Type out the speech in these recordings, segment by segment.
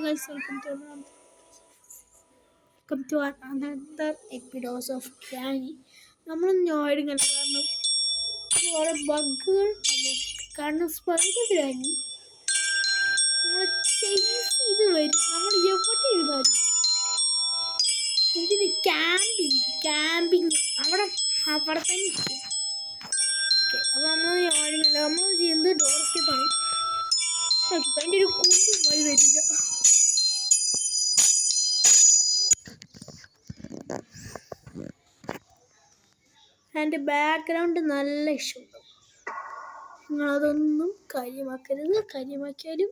Guys, welcome to another episode of Granny. നമ്മൾ ഞായറിങ്ങനെ കാരണം ഓരോ ബഗ്ഗുകൾ കാരണം സ്പൈഡർ ഗ്രാനി നമ്മളെ ചേസ് ചെയ്ത് വരും. നമ്മൾ എവിടെ ഇരുന്നാലും ഇതിന് ക്യാമ്പിങ് അവിടെ തന്നെ ഇരിക്കും. അപ്പോൾ നമ്മൾ ഞായറിങ്ങല്ല നമ്മൾ ചെയ്യുന്നത് ഡോർ എസ്കേപ്പാണ്. അതിൻ്റെ ഒരു കുഞ്ഞുമായി വരില്ല. എൻ്റെ ബാക്ക്ഗ്രൗണ്ട് നല്ല ഇഷ്യൂ ഉണ്ട്. നിങ്ങളതൊന്നും കാര്യമാക്കരുത്. കാര്യമാക്കിയാലും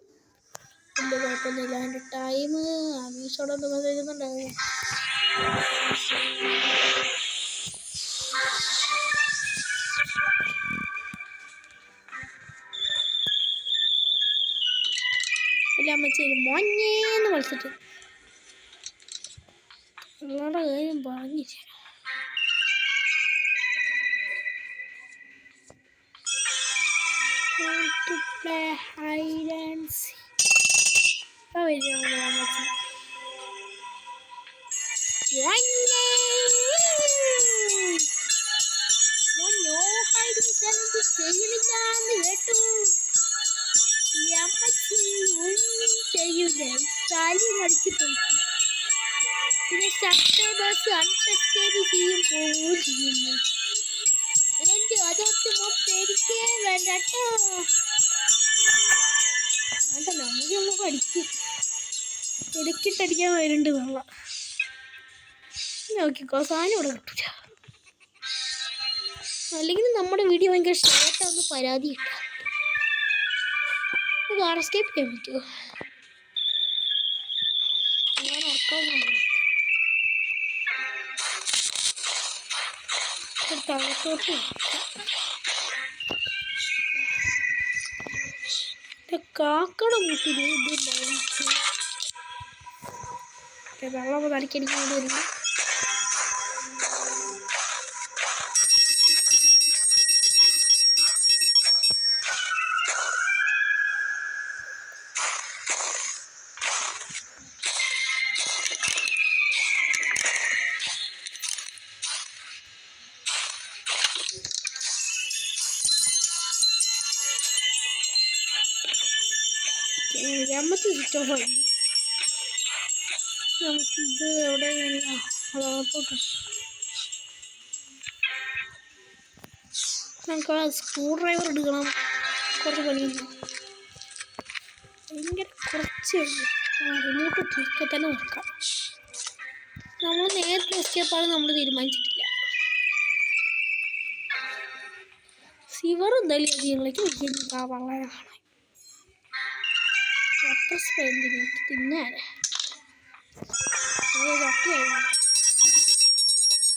വലിയ കുഴപ്പമൊന്നുമില്ല. എൻ്റെ ടൈം മീഷോടൊന്നും വരുന്നുണ്ടാകും. അല്ല അമ്മച്ചേരി മൊഞ്ഞേന്ന് വിളിച്ചിട്ട് നിങ്ങളുടെ കാര്യം പറഞ്ഞു തരാം. To play hide and seek. പിന്നെ സബ്സ്ക്രൈബേഴ്സ് അൺസബ്സ്ക്രൈബ് ചെയ്യുന്നു. എന്റെ അതൊക്കെ പേടിക്കേ വേണ്ട കേട്ടോ. വേണ്ട, നമുക്ക് അടിക്കും. ഇടയ്ക്കിട്ടടിക്കാൻ വരുന്നുണ്ട് വെള്ളം. നോക്കിക്കോ, സാധനം ഇവിടെ കിട്ടില്ല. അല്ലെങ്കിൽ നമ്മുടെ വീഡിയോ ഭയങ്കര ഷോർട്ടാന്ന് പരാതി കിട്ടാറുണ്ട്. കാർ എസ്കേപ്പ് ചെയ്യാൻ പറ്റുമോ? ഞാൻ ഉറക്കാവുന്ന തകത്തോട്ട് കാക്കട മുട്ടിന് ഇതുണ്ടാവും. വെള്ളം തലക്കടിക്കാൻ വേണ്ടി വരുന്നു. രമ്പത്തി സ്വിച്ച് ഓഫ് ആയി. നമുക്കിത് എവിടെ അതോട്ട് നമുക്ക് ആ സ്ക്രൂ ഡ്രൈവർ എടുക്കണം. കുറച്ച് പണിയുണ്ട്. ഭയങ്കര കുറച്ച് റിമോട്ട് ഒക്കെ തന്നെ നോക്കാം. നമ്മൾ നേരത്തെ എസ്കേപ്പാണ് നമ്മൾ തീരുമാനിച്ചിട്ടില്ല. സിവർ എന്തായാലും ഞങ്ങൾക്ക് വളരെ കാണാം. തിന്നാനെ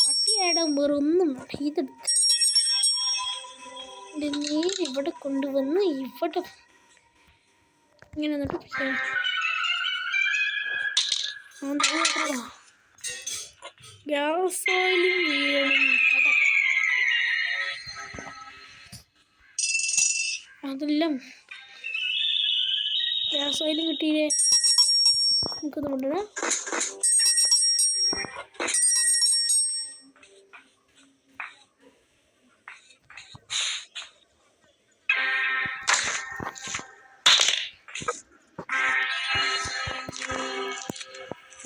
അട്ടിയായിടാൻ വേറെ ഒന്നും വേണം. ഇതെടുക്ക നേരെ ഇവിടെ കൊണ്ടുവന്ന് ഇവിടെ ഇങ്ങനെ എന്നിട്ട് ഗ്യാസ് ഓയിലും വീഴണം. അതെല്ലാം ഗ്യാസ് ഓയിലും കിട്ടിയില്ലേ? നമുക്കത് കൊണ്ടുവരാം.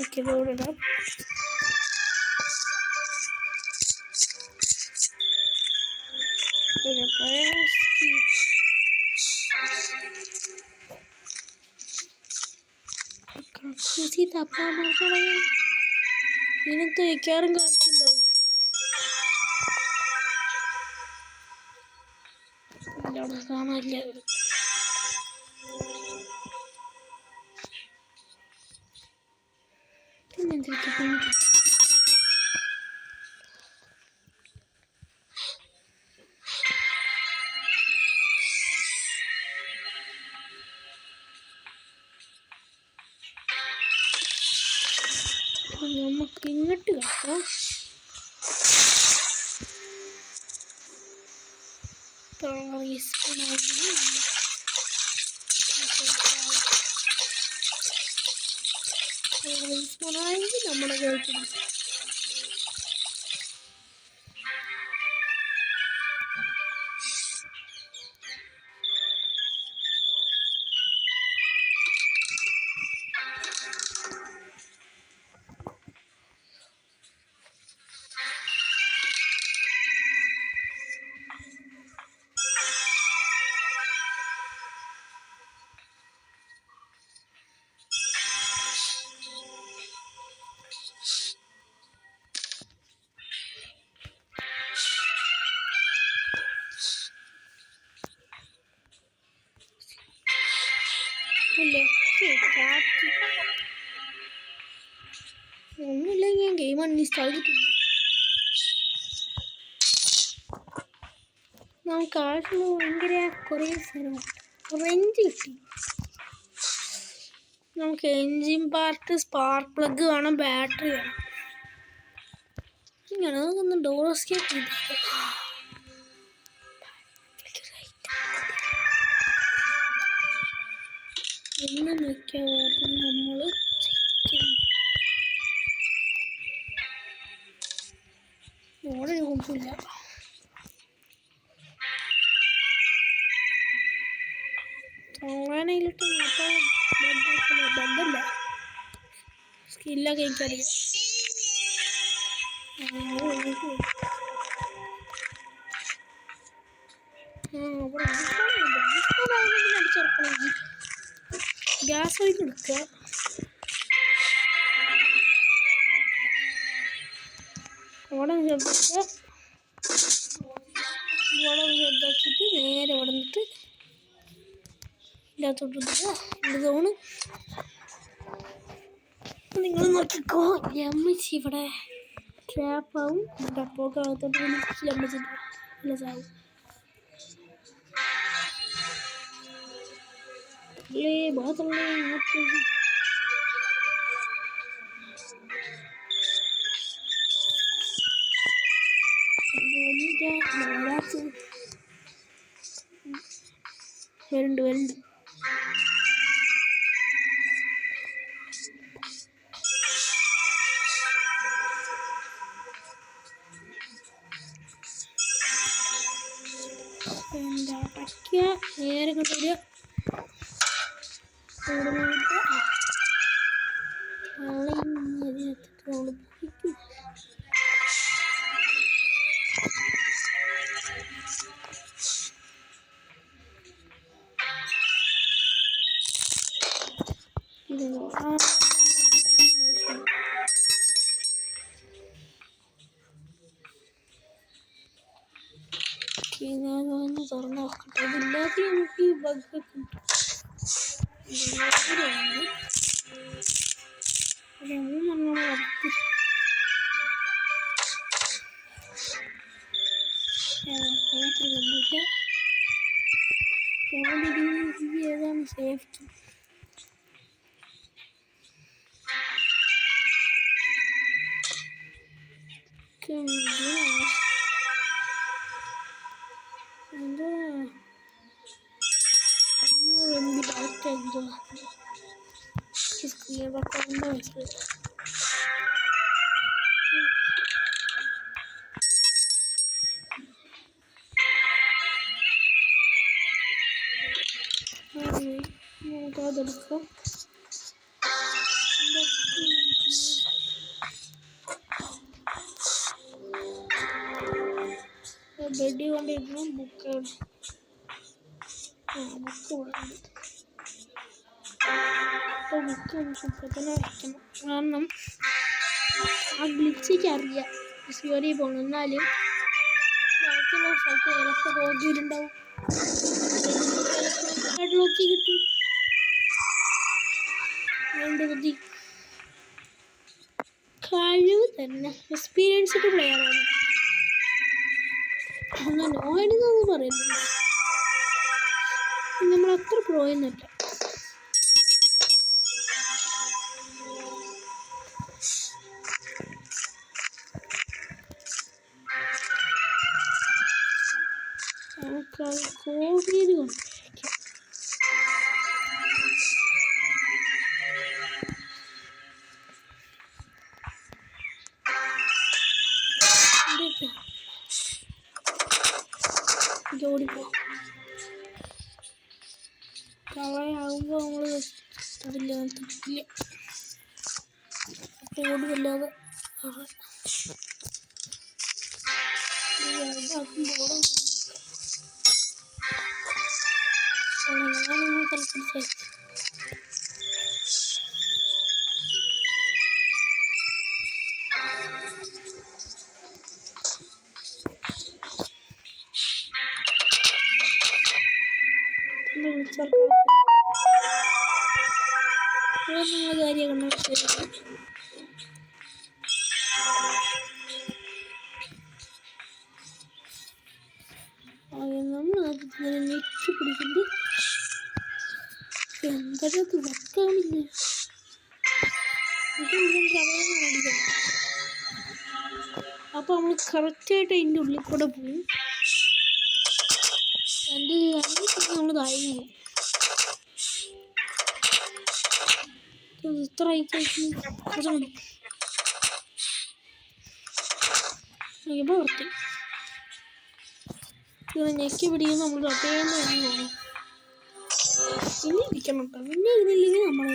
ഓക്കെ, ഇതോടിടാം. ഇതിനകത്ത് വയ്ക്കാറും കാർക്കുണ്ടാവും. അവിടെ കാണാനില്ല. പിന്നെന്തൊക്കെ നമുക്ക് ഇങ്ങോട്ട് കിടക്കാം. റീസ്പോണായെങ്കിൽ നമ്മുടെ കേൾക്കുന്നു. ഒന്നുമില്ല, ഞാൻ ഗെയിം അൺഇൻസ്റ്റാൾ ചെയ്തിട്ടുണ്ട്. നമുക്ക് ആവശ്യമുള്ള ഭയങ്കര കുറേ സ്ഥലമാണ്. റെഞ്ച് കിട്ടി. നമുക്ക് എൻജിൻ പാർട്ട്, സ്പാർക്ക് പ്ലഗ് വേണം, ബാറ്ററി വേണം. ഇങ്ങനെ നമുക്കൊന്ന് ഡോർ എസ്കേപ്പ് ചെയ്ത് എന്നും മിക്കവാറും നമ്മൾ ഓടെ കുഴപ്പമില്ല. അങ്ങനെയിലിട്ട് ബന്ധമില്ല, സ്കില്ലൊക്കെ എനിക്കറിയാം. അടിച്ചിറക്കണമെങ്കിൽ ഗ്യാസ് വഴി എടുക്കുക. ഓടെ ശ്രദ്ധിക്കുക. ഓടെ ശ്രദ്ധിച്ചിട്ട് നേരെ ഇവിടെ നിന്നിട്ട് ഇതിനകത്തോട്ട് ഇതാണ് നിങ്ങൾ നോക്കിക്കോ. ലമ്മിച്ച് ഇവിടെ ട്രാപ്പാവും. ഡപ്പോക്ക് അകത്തോട്ട് ലമ്മിച്ചിട്ട് നല്ല സാവും. ബാത്തുള്ള വരുന്നുണ്ട്. എന്താ പറ്റിയ നേരെ കൊണ്ടുവരിക. ഞാനൊന്ന് തുറന്ന് നോക്കട്ടെ. അതില്ലാതെ എനിക്ക് ബഗ്ഗൊക്കെ ഉണ്ട്. ഏതാണ് സേഫ്റ്റി? Escriba con nuestros. ബെഡി കൊണ്ടിരുന്നു ബുക്ക് ബുക്ക് തന്നെ വയ്ക്കണം. കാരണം ആ ഗ്ലിച്ചിക്ക് അറിയാം സിയോരി പോകണം. എന്നാലും ബാക്കിയുള്ള സ്ഥലത്ത് ചിലപ്പോൾ ഹോഗിയിലുണ്ടാവും. നോക്കി കിട്ടും. രണ്ട് ബുദ്ധി കഴിവ് തന്നെ. എക്സ്പീരിയൻസ്ഡ് പ്ലെയറാണ്. എന്നാൽ നോയിടുന്നൊന്നും പറയുന്നത് നമ്മളത്ര പ്രോയൊന്നുമല്ല. നമുക്കത് കോവിഡ് കൊണ്ട് ഓടിപ്പോ. കളയാകുമ്പോ നമ്മള് തടില്ല ഓടുമല്ലാതെ കളിപ്പിച്ചേ. കാര്യം നമ്മൾ നെക്കി പിടിച്ചിട്ട് എന്തത് വെക്കാണില്ല. അപ്പൊ നമ്മൾ കറക്റ്റായിട്ട് അതിൻ്റെ ഉള്ളിൽ കൂടെ പോകും. എൻ്റെ നമ്മൾ താഴെ പോകും. ഇത്ര കുറച്ചുകൂടി പുറത്ത് ഞെക്കി പിടിക്കുന്ന നമ്മൾ തൊട്ടേന്ന് തന്നെ പോകണം. പിന്നെ ഇരിക്കണം കേട്ടോ. പിന്നെ ഇതില്ലെങ്കിൽ നമ്മൾ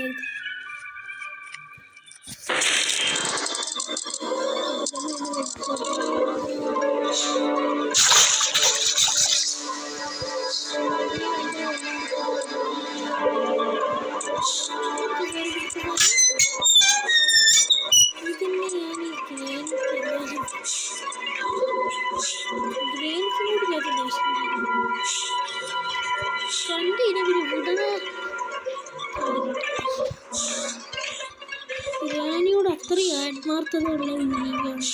റാനിയോട് അത്രയും ആത്മാർത്ഥതയുള്ള ലീഗാണ്.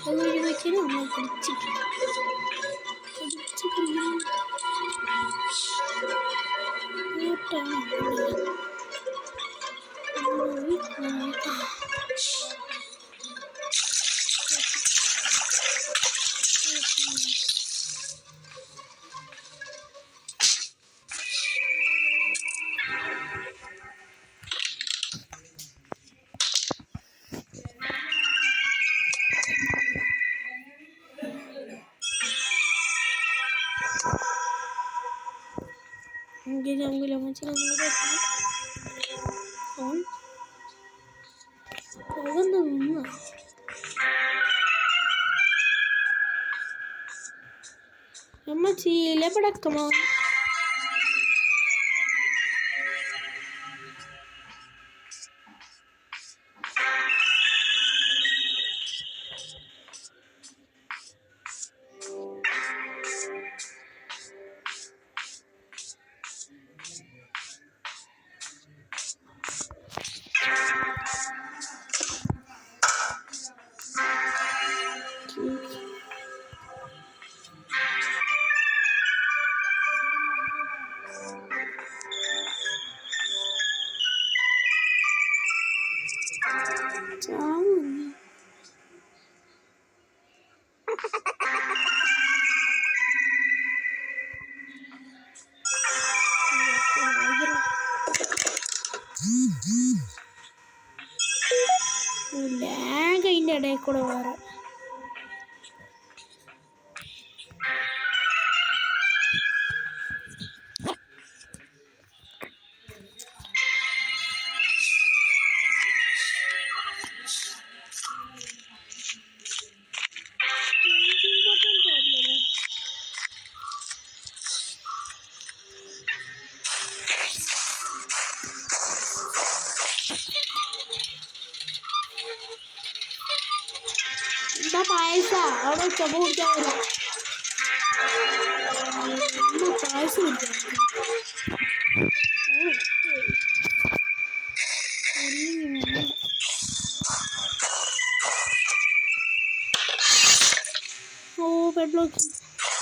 അതുവഴി വെച്ചാൽ നമ്മൾ പിടിച്ച് നമ്മൾ ചീല പിടക്കമോ ലാഗ് അതിൻ്റെ ഇടയിൽ കൂടെ വേറെ പായസ അവിടെ ചുമ കുടിക്കാൻ വരും. പായസം കുടിക്കാൻ ഓ പെട്രോൾ